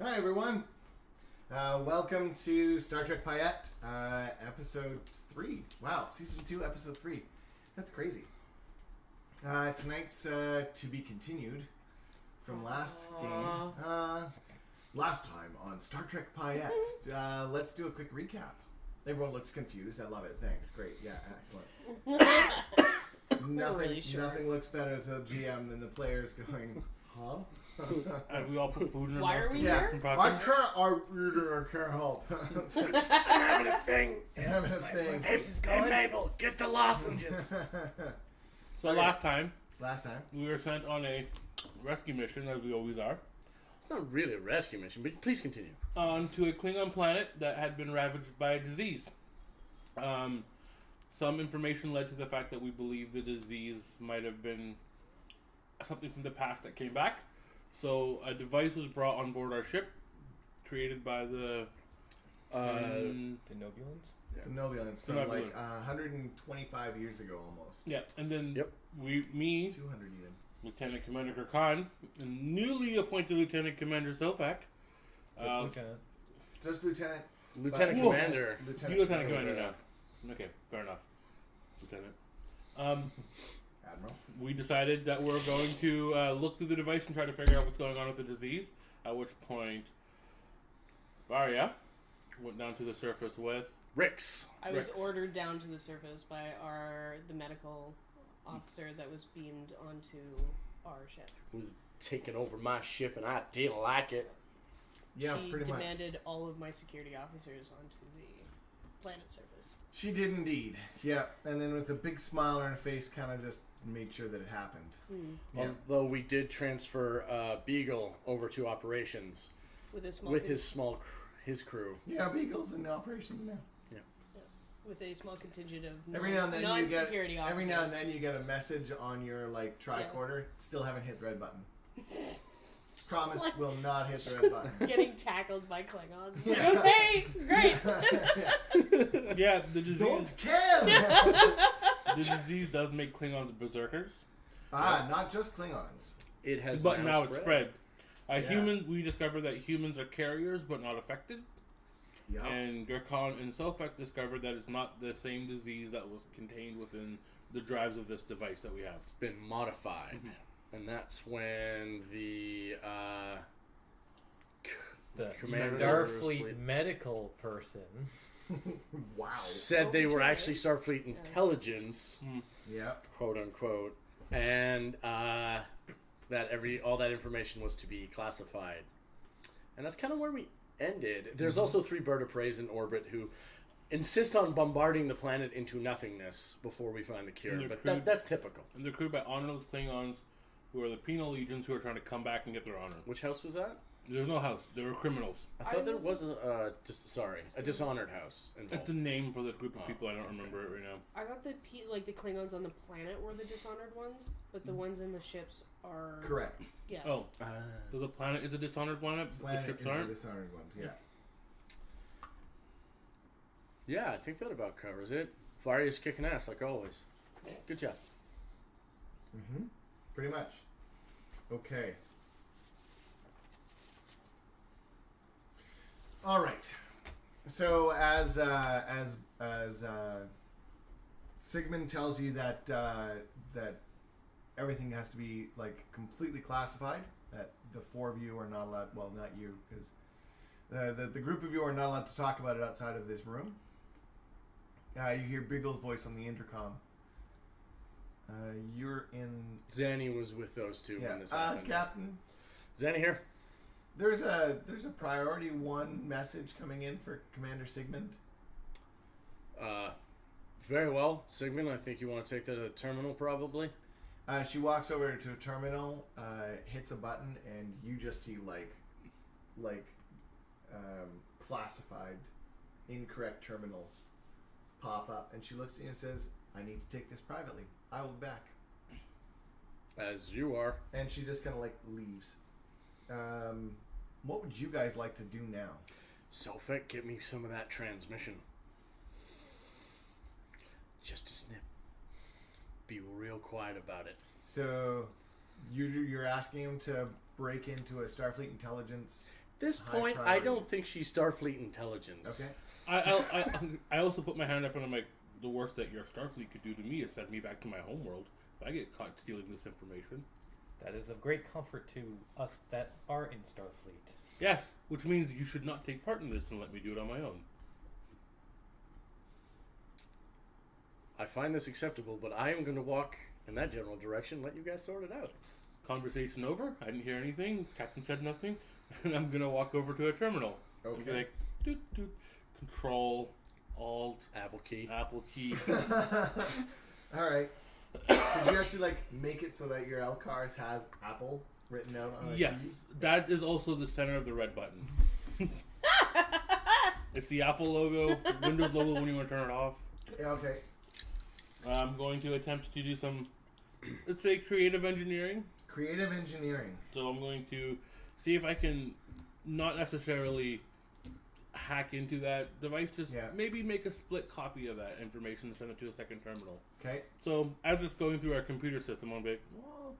Hi everyone. Welcome to Star Trek Payette, episode 3. Wow, season 2, episode 3. That's crazy. Tonight's to be continued from last game. Last time on Star Trek Payette. Let's do a quick recap. Everyone looks confused. I love it. Thanks. Great. Yeah, excellent. Nothing looks better to the GM than the players going, huh? We all put food in our Why mouth. are we Yeah, here? I can't help. I'm having a thing. Having Hey, Mabel, get the lozenges. So last time, Last time. we were sent on a rescue mission, as we always are, It's not really a rescue mission, but please continue. onto a Klingon planet that had been ravaged by a disease. Some information led to the fact that we believe the disease might have been something from the past that came back. So a device was brought on board our ship, created by the Denobulans? The Nobulans from like 125 years ago almost. Yeah, and then 200 even. Lieutenant Commander Kirkan, and newly appointed Lieutenant Commander Sofak. Lieutenant. Just Lieutenant. Lieutenant Whoa. Commander. You Lieutenant Commander now. Okay, fair enough. Lieutenant. Admiral. We decided that we're going to look through the device and try to figure out what's going on with the disease. At which point, Varya went down to the surface with Rix. I was Rex. ordered down to the surface by the medical officer that was beamed onto our ship. Was taking over my ship, and I didn't like it. Yeah, She pretty much. demanded all of my security officers onto the planet surface. She did indeed. Yeah, and then with a big smile on her face, kind of just made sure that it happened. Yeah. Although we did transfer Beagle over to operations With a small with his crew. Yeah, Beagle's in operations now. with a small contingent of Every now and then you get non-security officers. every now and then you get a message on your like tricorder. Still haven't hit the red button. Promise will not hit the red button. Getting tackled by Klingons. Yeah. Like, okay, great. yeah, the disease. Don't kill. The disease does make Klingons berserkers, Not just Klingons. It has but now it's spread. Yeah. We discovered that humans are carriers but not affected. Yeah. And Gurkhan and Sofek discovered that it's not the same disease that was contained within the drives of this device that we have. It's been modified. And that's when the Commander Starfleet medical person. Wow. said they were actually Starfleet intelligence, Yeah. quote unquote, and that all that information was to be classified. And that's kind of where we ended. There's also 3 bird of prey in orbit who insist on bombarding the planet into nothingness before we find the cure. But that's typical. And they're crewed by honorless Klingons who are the penal legions who are trying to come back and get their honor. Which house was that? There's no house. They were criminals. I thought there was a dishonored house involved. That's a name for the group of people. I don't remember it right now. I thought the Klingons on the planet were the dishonored ones, but the ones in the ships are Correct. Yeah. Oh, so the planet is a dishonored planet? Planet The ships is aren't? the dishonored ones. Yeah. Yeah, I think that about covers it. Varya's kicking ass like always. Good job. Pretty much. Okay. All right. So as Sigmund tells you that that everything has to be like completely classified, that the 4 of you are not allowed. Well, not you, because the group of you are not allowed to talk about it outside of this room. You hear Biggle's voice on the intercom. You're in. Zanny was with those two when this happened. Captain. Zanny here. There's a priority 1 message coming in for Commander Sigmund. Very well, Sigmund. I think you want to take that to the terminal, probably. She walks over to a terminal, hits a button, and you just see like classified, incorrect terminal pop up, and she looks at you and says, "I need to take this privately. I will be back." As you are. And she just kind of like leaves. What would you guys like to do now? Sofek, get me some of that transmission. Just a snip. Be real quiet about it. So, you're asking him to break into a Starfleet intelligence this high point, I priority. don't think she's Starfleet intelligence. Okay. I also put my hand up and I'm like, the worst that your Starfleet could do to me is send me back to my homeworld if I get caught stealing this information. That is of great comfort to us that are in Starfleet. Yes, which means you should not take part in this and let me do it on my own. I find this acceptable, but I am going to walk in that general direction and let you guys sort it out. Conversation over. I didn't hear anything. Captain said nothing. And I'm gonna walk over to a terminal. Okay. And be like, doot, doot, Control, Alt, Apple key. Apple key. All right. Did you actually like make it so that your LCARS has Apple written out on it? Yes, that is also the center of the red button. It's the Apple logo, Windows logo when you want to turn it off. Yeah, okay. I'm going to attempt to do some, let's say, creative engineering. Creative engineering. So I'm going to see if I can not necessarily hack into that device, just maybe make a split copy of that information and send it to a second terminal. Okay. So as it's going through our computer system, I'll be like, well,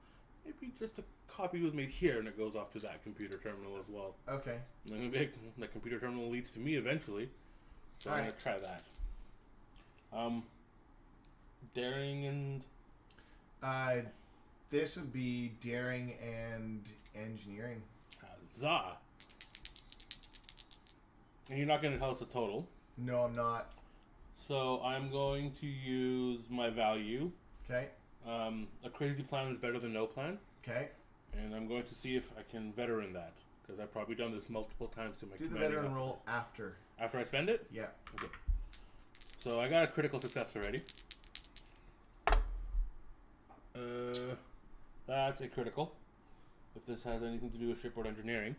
maybe just a copy was made here and it goes off to that computer terminal as well. Okay. And I'm gonna be like, that computer terminal leads to me eventually. So I'm going to try that. Daring and... this would be daring and engineering. Huzzah! And you're not going to tell us the total. No, I'm not. So I'm going to use my value. Okay. A crazy plan is better than no plan. Okay. And I'm going to see if I can veteran that. Because I've probably done this multiple times to my Do the commanding veteran officers. roll after. After I spend it? Yeah. Okay. So I got a critical success already. That's a critical. If this has anything to do with shipboard engineering.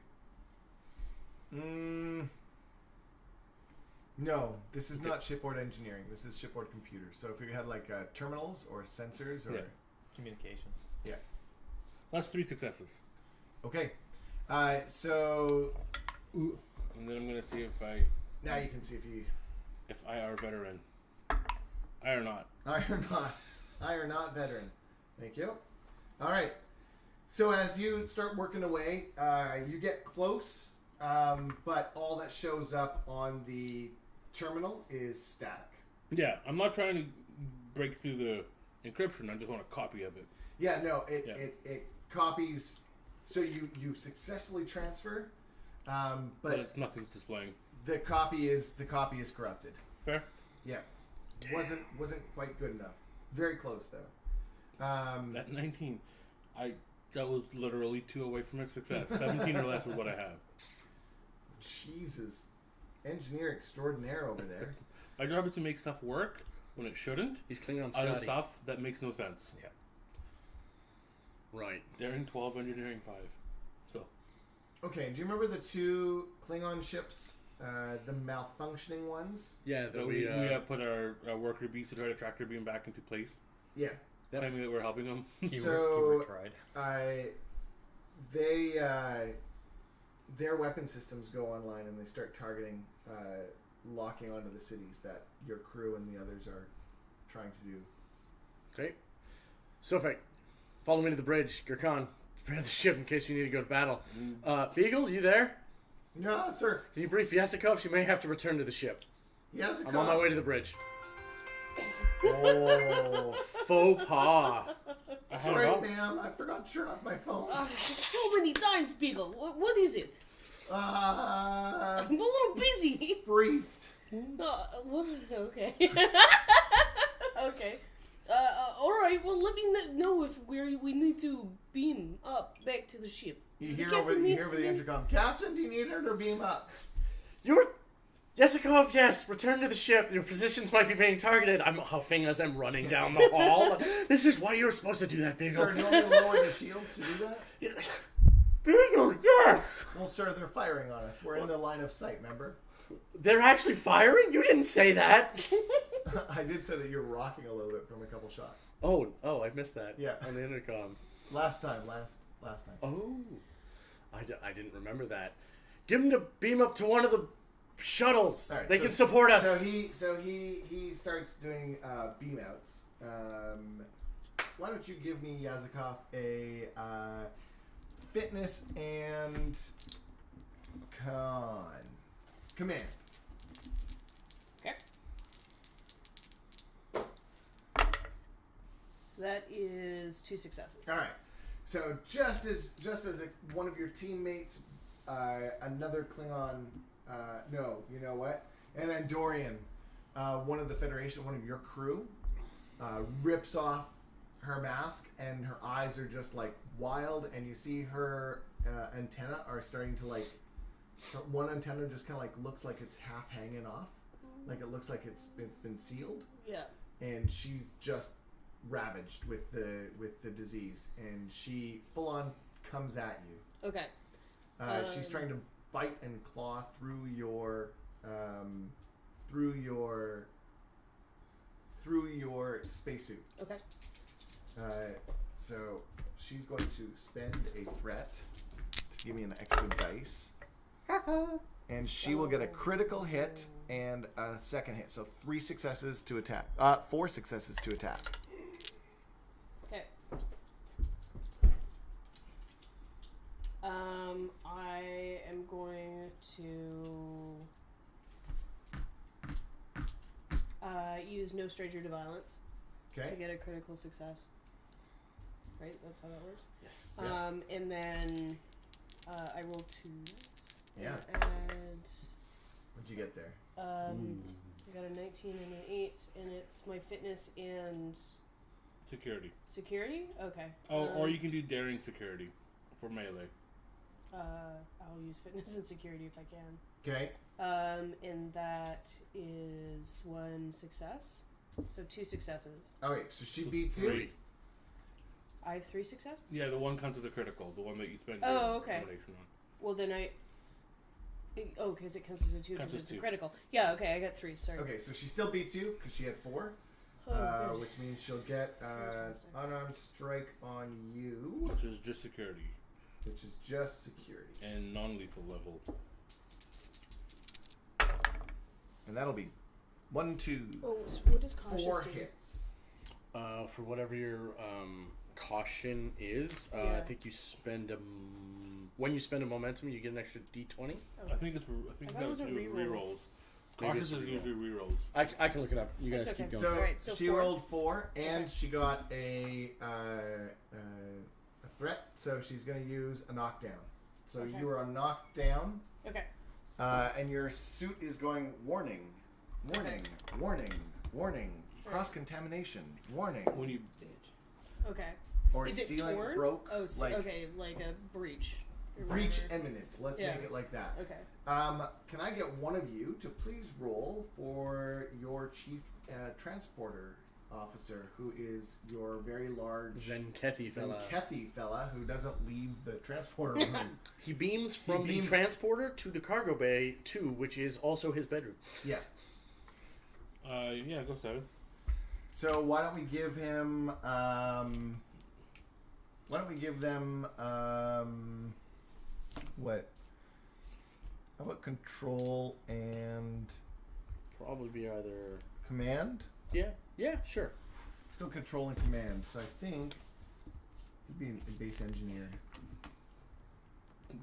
No, this is not shipboard engineering. This is shipboard computers. So if you had like terminals or sensors or... Yeah. Communication. Yeah. That's 3 successes. Okay. So... And then I'm going to see if Now you can see if I are veteran. I are not. I are not veteran. Thank you. All right. So as you start working away, you get close, but all that shows up on the terminal is static. Yeah, I'm not trying to break through the encryption. I just want a copy of it. Yeah, no, it copies. So you successfully transfer, but it's nothing's displaying. the copy is corrupted. Fair. Yeah, wasn't quite good enough. Very close though. At 19, that was literally 2 away from a success. 17 or less is what I have. Jesus, engineer extraordinaire over there. My job is to make stuff work when it shouldn't. He's Klingon Out of Scotty. stuff that makes no sense. Yeah. Right. Daring 12, engineering 5. So. Okay, do you remember the 2 Klingon ships, the malfunctioning ones? Yeah, So that we we put our worker beast to try to tractor beam back into place. Yeah. Claiming that we're helping them. Keyword tried. Their weapon systems go online and they start targeting, locking onto the cities that your crew and the others are trying to do. Great. Sofek, follow me to the bridge. Gurkhan, prepare the ship in case we need to go to battle. Beagle, you there? No, sir. Can you brief Yasikov? She may have to return to the ship. Yes, I'm on my way to the bridge. Oh, Faux pas. sorry, ma'am. I forgot to turn off my phone. So many times, Beagle. What is it? I'm a little busy. Briefed. Okay. Okay. All right. Well, let me know if we need to beam up back to the ship. You hear over the intercom, Captain, do you need her to beam up? Yasikov, yes, return to the ship. Your positions might be being targeted. I'm huffing as I'm running down the hall. This is why you're supposed to do that, Beagle. Sir, do you want me to lower the shields to do that? Beagle, yes! Well, sir, they're firing on us. We're in the line of sight, remember? They're actually firing? You didn't say that. I did say that you're rocking a little bit from a couple shots. Oh, I missed that. Yeah. On the intercom. Last time. Oh. I didn't remember that. Give them to beam up to one of the shuttles. All right, they can support us. So he starts doing beam outs. Why don't you give me, Yazikov, a fitness and Command. Okay. So that is 2 successes. All right. So just as one of your teammates, another Klingon, no, you know what? An Andorian, one of the Federation, one of your crew, rips off her mask, and her eyes are just like wild, and you see her antenna are starting to like. One antenna just kind of like looks like it's half hanging off, like it looks like it's been sealed. Yeah. And she's just ravaged with the disease, and she full on comes at you. Okay. She's trying to bite and claw through your spacesuit. Okay. So she's going to spend a threat to give me an extra dice. And she will get a critical hit and a second hit. So 3 successes to attack. 4 successes to attack. Okay. I am going to use No Stranger to Violence to Okay. get a critical success. Right? That's how that works. Yes. And then I roll 2. Yeah. And What'd you get there? I got a 19 and an 8, and it's my fitness and Security. security. Okay. Oh, or you can do daring security for melee. I'll use fitness and security if I can. Okay. And that is 1 success. So 2 successes. Okay, so she beats you. 3. I have 3 successes? Yeah, the one counts as a critical. The one that you spend Oh, your okay. elimination on. Well, then because it counts as a 2 Counts because as it's a 2. critical. Yeah, okay, I got 3, sorry. Okay, so she still beats you because she had 4, Oh, good. which means she'll get Fantastic. unarmed strike on you, Which is just security. which is just security. And non-lethal level. And that'll be 1, 2, Oh, so what does cautious 4 do? hits. For whatever your caution is, I Yeah. think you spend when you spend a momentum, you get an extra D20. I think it's I thought it got was to a do with reroll. rerolls. Maybe Cautious it's a is reroll. usually rerolls. I can look it up. You guys That's keep okay. going. So, Alright, so she 4. rolled 4, and Okay. she got a threat, so she's going to use a knockdown. So Okay. you are knocked down, Okay. and your suit is going warning, warning, warning, warning, cross-contamination, warning, When you Okay. or Is it sealant torn? broke, Oh, like okay, like a breach. Or breach whatever. imminent. Let's Yeah. make it like that. Okay. Can I get one of you to please roll for your chief transporter officer, who is your very large Zenkethi fella. Zenkethi fella who doesn't leave the transporter room? He beams from beams- the transporter to the cargo bay too, which is also his bedroom. Yeah. yeah, go Steven. So why don't we give him? Why don't we give them? What? How about control and Probably be either. command? Yeah, sure. Let's go control and command. So I think he'd be a base engineer.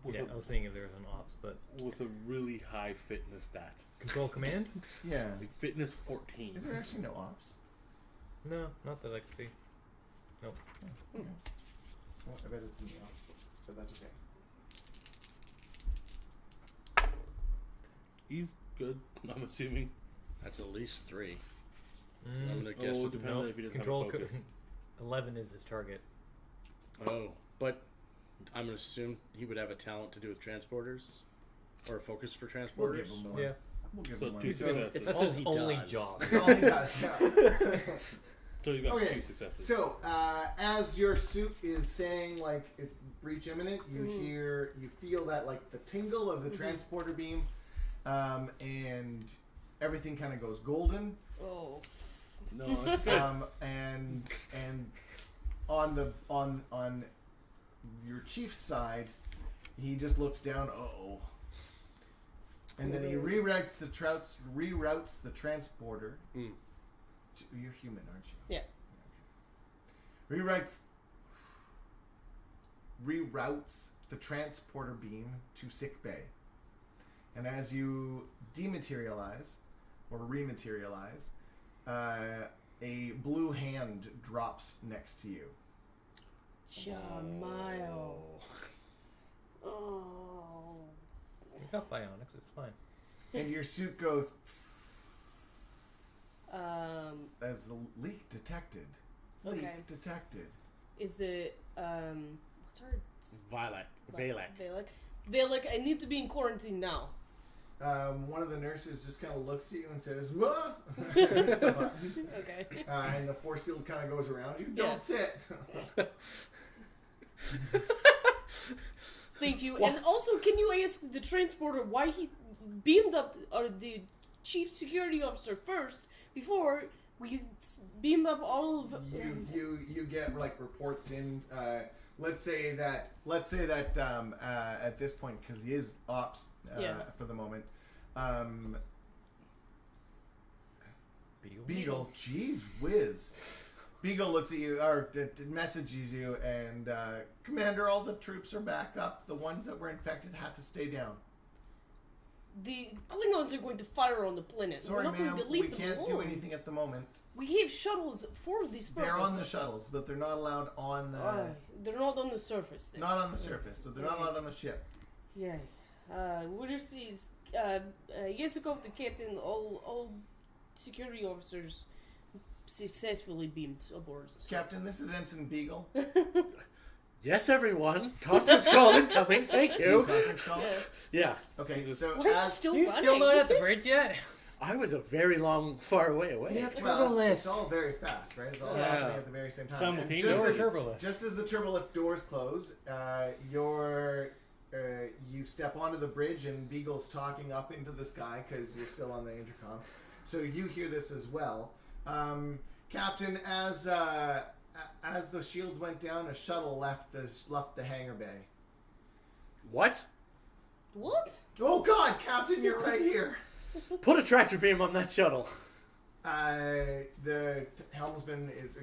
With, Yeah, I was thinking if there was an ops, but with a really high fitness stat. control command? Yeah. Like fitness 14. Is there actually no ops? No, not that I can see. Nope. Well, I bet it's in the ops, but that's okay. He's good, I'm assuming. That's at least 3. Mm, I'm gonna guess. Oh, it- depends on if he doesn't control have a focus. 11 is his target. But I'm gonna assume he would have a talent to do with transportors, or a focus for transporters. We'll give him one. Yeah. We'll give So him one. 2 So successes. it's That's all his he only does. job. that's all he does. Yeah. So you got Okay, 2 successes. So, as your suit is saying, like, it, breach imminent, you feel that, like, the tingle of the transporter beam, and everything kind of goes golden. Oh. No, it's good. And on your chief's side, he just looks down. Uh-oh. And then he reroutes the transporter. Mm. You're human, aren't you? Yeah. Reroutes the transporter beam to sick bay. And as you dematerialize or rematerialize, a blue hand drops next to you. Jamile. Oh. You got bionics, it's fine. And your suit goes... As the leak detected. Okay. Leak detected. Is the what's her Valak. Valak, I need to be in quarantine now. One of the nurses just kind of looks at you and says, "Whoa!" Okay. And the force field kind of goes around you. Yeah. Don't sit. Thank you. And also, can you ask the transporter why he beamed up the chief security officer first before we beamed up all of You get like reports in. Let's say that at this point, because he is ops for the moment. Beagle, jeez whiz. Beagle looks at you, or messages you, and Commander, all the troops are back up. The ones that were infected had to stay down. The Klingons are going to fire on the planet. Sorry, We're not ma'am, going to leave we them can't alone. do anything at the moment. We have shuttles for this purpose. They're on the shuttles, but they're not allowed on the... They're not on the surface. Then. Not on the surface, but they're not allowed on the ship. Yeah. Where's these? Yesikov, the captain, all security officers successfully beamed aboard. Captain, this is Ensign Beagle. Yes, everyone. Conference call incoming. Thank you. Conference call? Yeah. Okay, Just- so Why are you as... still You running? still not at the bridge yet? I was a very far way away. You have to Well, turbo it's lift. all very fast, right? It's all Yeah. happening at the very same time. And Simultaneous. just Lower as- turbo lift. Just as the turbolift doors close, you step onto the bridge and Beagle's talking up into the sky because you're still on the intercom. So you hear this as well. Captain, as the shields went down, a shuttle left the hangar bay. What? What? Oh God, Captain, you're right here. Put a tractor beam on that shuttle. The helmsman is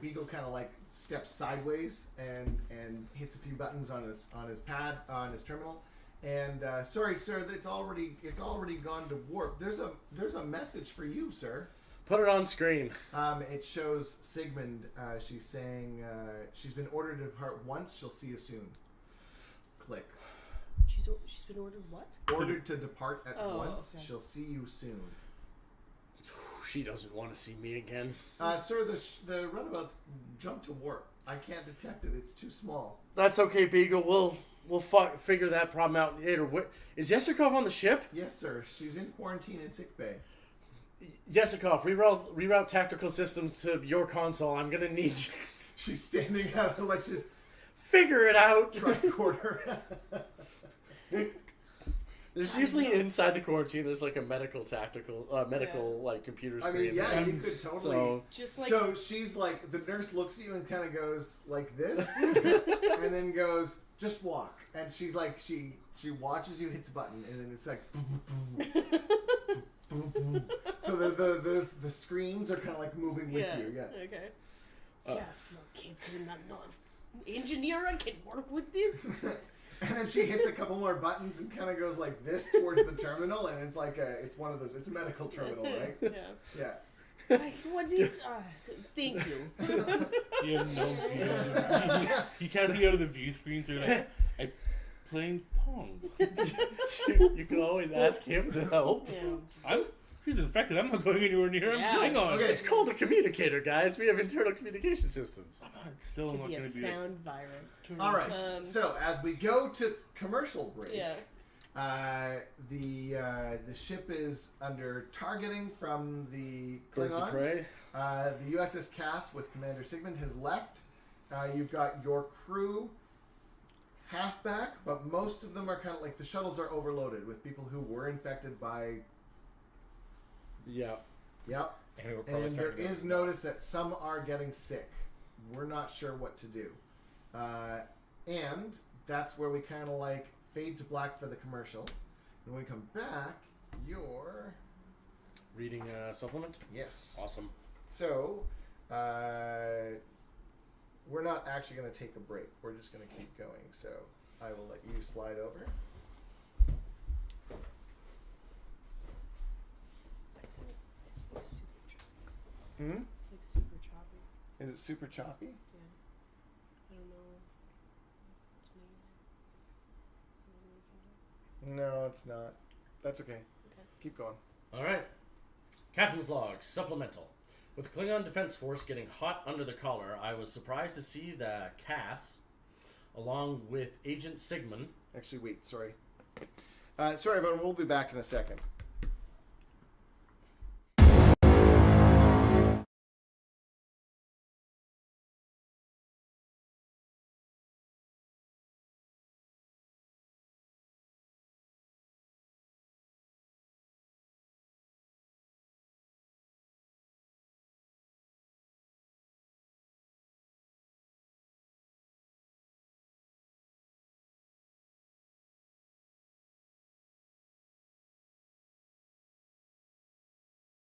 Beagle kind of like steps sideways and hits a few buttons on his pad on his terminal. And sorry, sir, it's already gone to warp. There's a message for you, sir. Put it on screen. It shows Sigmund. She's saying she's been ordered to depart once. She'll see you soon. Click. She's been ordered what? Ordered to depart at once. Okay. She'll see you soon. She doesn't want to see me again. Sir, the runabouts jump to warp. I can't detect it. It's too small. That's okay, Beagle. We'll figure that problem out later. Is Yesikov on the ship? Yes, sir. She's in quarantine in sick bay. Yesikov, reroute tactical systems to your console. I'm gonna need you. She's standing out of Alexa's Figure it out. tricorder. There's usually inside the quarantine. There's like a medical like computer I screen. mean, yeah, you could totally. So Just like So she's like, the nurse looks at you and kind of goes like this, and then goes, "Just walk." And she's like, she watches you, hits a button, and then it's like, boom, boom, boom, boom. So the screens are kind of like moving with you. Yeah. Okay. Yeah, no, Captain, I'm not an engineer. I can work with this. And then she hits a couple more buttons and kind of goes like this towards the terminal, and it's like it's one of those. It's a medical terminal, right? Yeah. Yeah. Like, what is? Thank you. You have no view. You can't see out of the view screen, so you're like, I'm playing Pong. you can always ask him to help. Yeah. She's infected. I'm not going anywhere near her. Yeah. I'm playing on. Okay. It's called a communicator, guys. We have internal communication systems. I'm still Could not be going a to be sound virus. All right. So as we go to commercial break, Yeah. the ship is under targeting from the Birds of Klingons. prey. The USS Cass with Commander Sigmund has left. You've got your crew half back, but most of them are kind of like the shuttles are overloaded with people who were infected by. Yeah. Yep. And we're probably And there starting to is notice that some are getting sick. We're not sure what to do. And that's where we kind of like fade to black for the commercial. And when we come back, you're... Reading a supplement. Yes. Awesome. So, we're not actually going to take a break. We're just going to keep going. So, I will let you slide over. Hmm? It's like super choppy. Is it super choppy? Yeah. I don't know. It's me. No, it's not. That's okay. Okay. Keep going. All right. Captain's log, supplemental. With the Klingon Defense Force getting hot under the collar, I was surprised to see the Cass, along with Agent Sigmund. Actually, wait. Sorry. Sorry, everyone. We'll be back in a second.